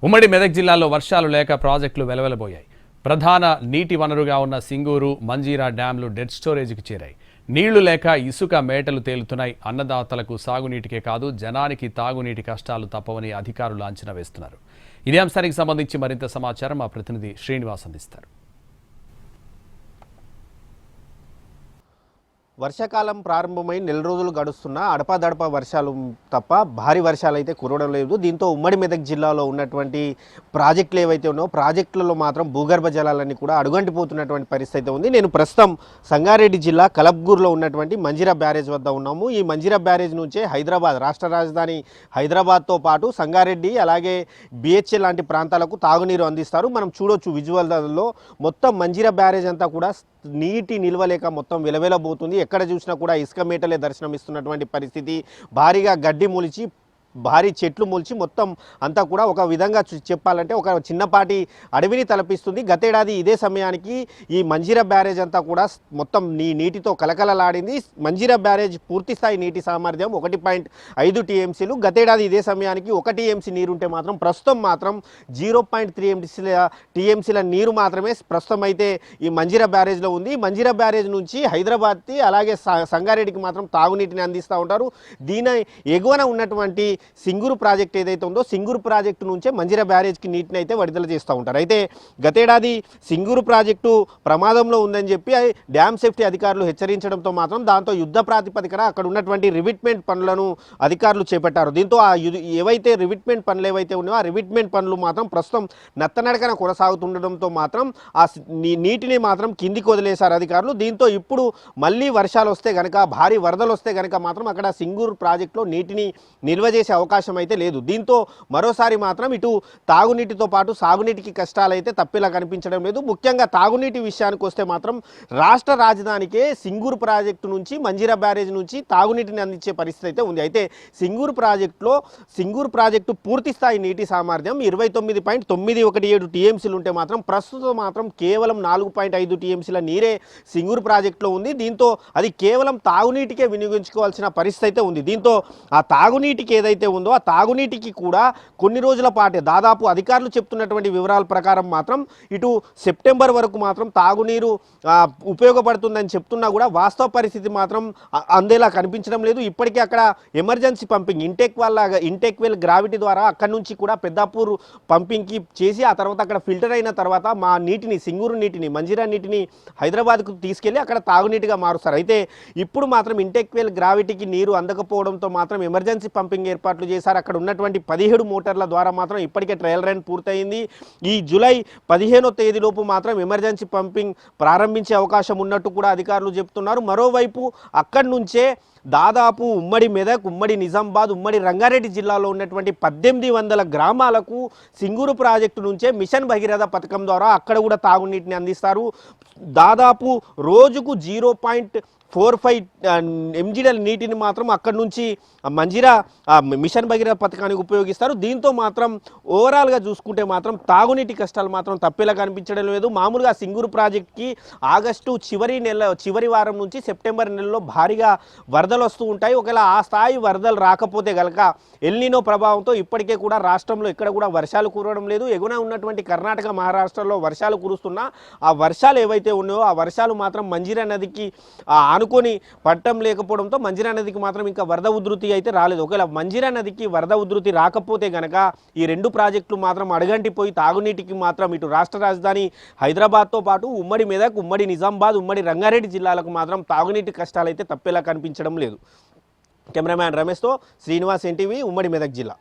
ఉమ్మడి మెదక్ జిల్లాలో వర్షాలు లేక ప్రాజెక్టులు వెలవెలబోయాయి. ప్రధాన నీటి వనరుగా ఉన్న సింగూరు, మంజీరా డ్యాంలు డెడ్ స్టోరేజ్కి చేరాయి. నీళ్లు లేక ఇసుక మేటలు తేలుతున్నాయి. అన్నదాతలకు సాగునీటికే కాదు, జనానికి తాగునీటి కష్టాలు తప్పవని అధికారులు అంచనా వేస్తున్నారు. ఇదే అంశానికి సంబంధించి మరింత సమాచారం మా ప్రతినిధి శ్రీనివాస్ అందిస్తారు. వర్షాకాలం ప్రారంభమై నెల రోజులు గడుస్తున్నా అడపాదడపా వర్షాలు తప్ప భారీ వర్షాలు అయితే కురవడం లేదు. దీంతో ఉమ్మడి మెదక్ జిల్లాలో ఉన్నటువంటి ప్రాజెక్టులు ఏవైతే ఉన్నాయో ప్రాజెక్టులలో మాత్రం భూగర్భ జలాలన్నీ కూడా అడుగంటిపోతున్నటువంటి పరిస్థితి ఉంది. నేను ప్రస్తుతం సంగారెడ్డి జిల్లా కలబ్గూర్లో ఉన్నటువంటి మంజీరా బ్యారేజ్ వద్ద ఉన్నాము. ఈ మంజీరా బ్యారేజ్ నుంచే హైదరాబాద్, రాష్ట్ర రాజధాని హైదరాబాద్తో పాటు సంగారెడ్డి అలాగే బిహెచ్ఎల్ లాంటి ప్రాంతాలకు తాగునీరు అందిస్తారు. మనం చూడొచ్చు విజువల్లో మొత్తం మంజీరా బ్యారేజ్ అంతా కూడా నీటి నిల్వలేక మొత్తం వెలవెలబోతుంది. ఎక్కడ చూసినా కూడా ఇసుక మేటలే దర్శనమిస్తున్నటువంటి పరిస్థితి. భారీగా గడ్డి మొలిచి భారీ చెట్లు మొలిచి మొత్తం అంతా కూడా ఒక విధంగా చెప్పాలంటే ఒక చిన్నపాటి అడవిని తలపిస్తుంది. గతేడాది ఇదే సమయానికి ఈ మంజీరా బ్యారేజ్ అంతా కూడా మొత్తం నీటితో కలకలలాడింది. మంజీరా బ్యారేజ్ పూర్తిస్థాయి నీటి సామర్థ్యం 1.5 టీఎంసీలు. గతేడాది ఇదే సమయానికి 1 టీఎంసీ నీరుంటే మాత్రం ప్రస్తుతం మాత్రం 0.3 టీఎంసీల నీరు మాత్రమే ప్రస్తుతం అయితే ఈ మంజీరా బ్యారేజ్లో ఉంది. మంజీరా బ్యారేజ్ నుంచి హైదరాబాద్కి అలాగే సంగారెడ్డికి మాత్రం తాగునీటిని అందిస్తూ ఉంటారు. దీని ఎగువన ఉన్నటువంటి సింగూరు ప్రాజెక్ట్ ఏదైతే ఉందో సింగూరు ప్రాజెక్టు నుంచే మంజీరా బ్యారేజ్కి నీటిని అయితే విడుదల చేస్తూ ఉంటారు. అయితే గతేడాది సింగూరు ప్రాజెక్టు ప్రమాదంలో ఉందని చెప్పి డ్యామ్ సేఫ్టీ అధికారులు హెచ్చరించడంతో మాత్రం దాంతో యుద్ధ ప్రాతిపదికన అక్కడ ఉన్నటువంటి రివిట్మెంట్ పనులను అధికారులు చేపట్టారు. దీంతో ఏవైతే రివిట్మెంట్ పనులు ఏవైతే ఉన్నాయో ఆ రివిట్మెంట్ పనులు మాత్రం ప్రస్తుతం నత్తనడకన కొనసాగుతుండడంతో మాత్రం ఆ నీటిని మాత్రం కిందికి వదిలేశారు అధికారులు. దీంతో ఇప్పుడు మళ్ళీ వర్షాలు వస్తే కనుక, భారీ వరదలు వస్తే కనుక మాత్రం అక్కడ సింగూరు ప్రాజెక్టులో నీటిని నిల్వ చేసే అవకాశం అయితే లేదు. దీంతో మరోసారి మాత్రం ఇటు తాగునీటితో పాటు సాగునీటికి కష్టాలు అయితే తప్పేలా కనిపించడం లేదు. ముఖ్యంగా తాగునీటి విషయానికి వస్తే మాత్రం రాష్ట్ర రాజధానికే సింగూరు ప్రాజెక్టు నుంచి మంజీరా బ్యారేజ్ నుంచి తాగునీటిని అందించే పరిస్థితి అయితే ఉంది. అయితే సింగూరు ప్రాజెక్టు పూర్తి స్థాయి నీటి సామర్థ్యం 29.917 టీఎంసీలు ఉంటే మాత్రం ప్రస్తుతం మాత్రం కేవలం 4.5 టీఎంసీల నీరే సింగూరు ప్రాజెక్టులో ఉంది. దీంతో అది కేవలం తాగునీటికే వినియోగించుకోవాల్సిన పరిస్థితి అయితే ఉంది. దీంతో ఆ తాగునీటికి ఏదైతే ఉందో ఆ తాగునీటికి కూడా కొన్ని రోజుల పాటే దాదాపు అధికారులు చెప్తున్నటువంటి వివరాల ప్రకారం మాత్రం ఇటు సెప్టెంబర్ వరకు మాత్రం తాగునీరు ఉపయోగపడుతుందని చెప్తున్నా కూడా వాస్తవ పరిస్థితి మాత్రం అందేలా కనిపించడం లేదు. ఇప్పటికే అక్కడ emergency pumping intake well gravity ద్వారా అక్కడి నుంచి కూడా పెద్దాపూర్ పంపింగ్కి చేసి ఆ తర్వాత అక్కడ ఫిల్టర్ అయిన తర్వాత మా నీటిని సింగూరు నీటిని మంజీరా నీటిని హైదరాబాద్కు తీసుకెళ్లి అక్కడ తాగునీటిగా మారుస్తారు. అయితే ఇప్పుడు మాత్రం ఇంటెక్ వెల్ గ్రావిటీకి నీరు అందకపోవడంతో మాత్రం ఎమర్జెన్సీ పంపింగ్ ఏర్పాట్లు చేశారు. అక్కడ ఉన్నటువంటి 17 మోటార్ల ద్వారా మాత్రం ఇప్పటికే ట్రయల్ రన్ పూర్తయింది. ఈ జూలై 15వ తేదీలోపు మాత్రం ఎమర్జెన్సీ పంపింగ్ ప్రారంభించే అవకాశం ఉన్నట్టు కూడా అధికారులు చెప్తున్నారు. మరోవైపు అక్కడి నుంచే దాదాపు ఉమ్మడి మెదక్, ఉమ్మడి నిజామాబాద్, ఉమ్మడి రంగారెడ్డి జిల్లాలో ఉన్నటువంటి 1800 గ్రామాలకు సింగూరు ప్రాజెక్టు నుంచే మిషన్ భగీరథ పథకం ద్వారా అక్కడ కూడా తాగునీటిని అందిస్తారు. దాదాపు రోజుకు 0.45 ఎంజీల నీటిని మాత్రం అక్కడి నుంచి మంజీరా మిషన్ భగీరథ పథకానికి ఉపయోగిస్తారు. దీంతో మాత్రం ఓవరాల్గా చూసుకుంటే మాత్రం తాగునీటి కష్టాలు మాత్రం తప్పేలా కనిపించడం లేదు. మామూలుగా సింగూరు ప్రాజెక్ట్కి ఆగస్టు చివరి వారం నుంచి సెప్టెంబర్ నెలలో భారీగా వరదలు వస్తూ ఉంటాయి. ఒకవేళ ఆ స్థాయి వరదలు రాకపోతే గనక ఎల్నినో ప్రభావంతో ఇప్పటికే కూడా రాష్ట్రంలో ఎక్కడ కూడా వర్షాలు కురవడం లేదు. ఎగున ఉన్నటువంటి కర్ణాటక, మహారాష్ట్రలో వర్షాలు కురుస్తున్నా ఆ వర్షాలు ఏవైతే ఉన్నాయో ఆ వర్షాలు మాత్రం మంజీరా నదికి ఆనుకొని పట్టం లేకపోవడంతో మంజీరా నదికి మాత్రం ఇంకా వరద ఉధృతి అయితే రాలేదు. ఒకవేళ మంజీరా నదికి వరద ఉధృతి రాకపోతే గనక ఈ 2 ప్రాజెక్టులు మాత్రం అడగంటిపోయి తాగునీటికి మాత్రం ఇటు రాష్ట్ర రాజధాని హైదరాబాద్తో పాటు ఉమ్మడి మెదక్, ఉమ్మడి నిజామాబాద్, ఉమ్మడి రంగారెడ్డి జిల్లాలకు మాత్రం తాగునీటి కష్టాలు అయితే తప్పేలా కనిపించడం లేదు. కెమెరామ్యాన్ రమేష్తో శ్రీనివాస్, ఎన్టీవీ, ఉమ్మడి మెదక్ జిల్లా.